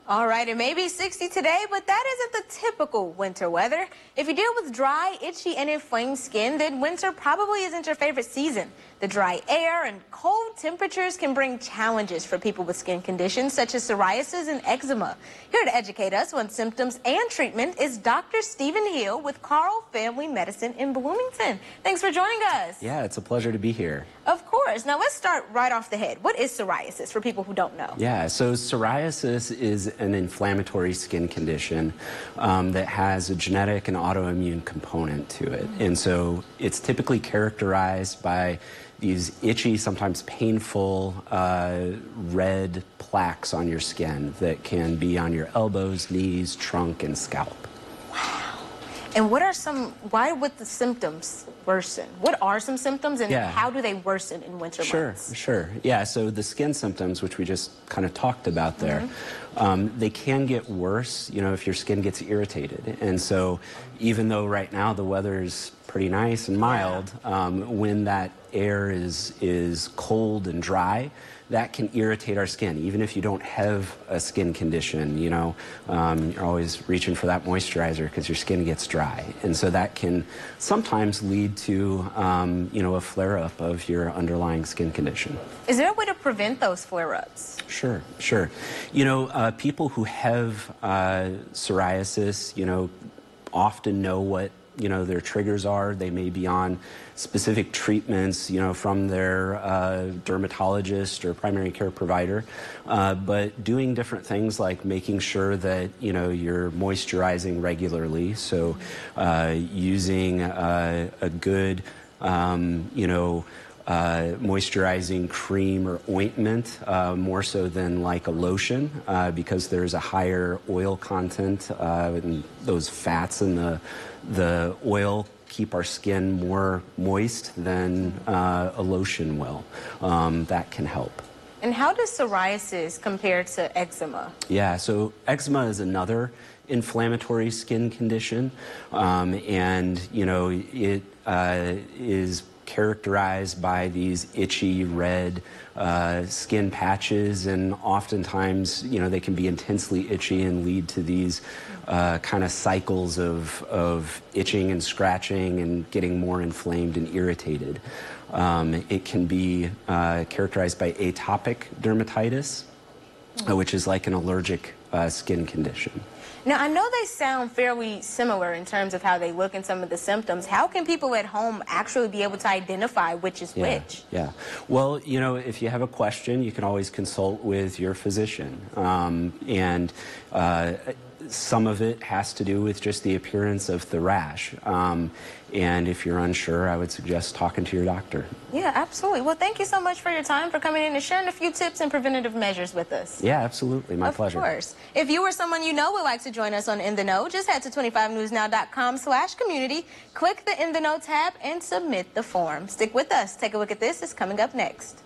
All right, it may be 60 today, but that isn't the typical winter weather. If you deal with dry, itchy, and inflamed skin, then winter probably isn't your favorite season. The dry air and cold temperatures can bring challenges for people with skin conditions such as psoriasis and eczema. Here to educate us on symptoms and treatment is Dr. Stephen Hill with Carl Family Medicine in Bloomington. Thanks for joining us. Yeah, it's a pleasure to be here. Of course. Now let's start right off the head. What is psoriasis for people who don't know? Yeah, so psoriasis is an inflammatory skin condition that has a genetic and autoimmune component to it. And so it's typically characterized by these itchy, sometimes painful, red plaques on your skin that can be on your elbows, knees, trunk, and scalp. And why would the symptoms worsen? What are some symptoms and how do they worsen in winter months? Sure. Yeah, so the skin symptoms, which we just kind of talked about there, they can get worse, if your skin gets irritated. And so even though right now the weather is pretty nice and mild, when that air is cold and dry, that can irritate our skin. Even if you don't have a skin condition, you're always reaching for that moisturizer because your skin gets dry. And so that can sometimes lead to, a flare-up of your underlying skin condition. Is there a way to prevent those flare-ups? Sure. People who have psoriasis, often know what their triggers are. They may be on specific treatments, from their dermatologist or primary care provider. But doing different things like making sure that, you're moisturizing regularly. So using a good, moisturizing cream or ointment, more so than like a lotion, because there's a higher oil content, and those fats in the oil keep our skin more moist than a lotion will. That can help. And how does psoriasis compare to eczema? Yeah, so eczema is another inflammatory skin condition, and it is characterized by these itchy red skin patches, and oftentimes they can be intensely itchy and lead to these kind of cycles of itching and scratching and getting more inflamed and irritated. It can be characterized by atopic dermatitis, which is like an allergic skin condition. Now, I know they sound fairly similar in terms of how they look and some of the symptoms. How can people at home actually be able to identify which is which? Yeah. Well, if you have a question, you can always consult with your physician. And some of it has to do with just the appearance of the rash. And if you're unsure, I would suggest talking to your doctor. Yeah, absolutely. Well, thank you so much for your time, for coming in and sharing a few tips and preventative measures with us. Yeah, absolutely. My pleasure. Of course. If you or someone you know would like to join us on In the Know, just head to 25newsnow.com/community, click the In the Know tab, and submit the form. Stick with us. Take a look at this. It's coming up next.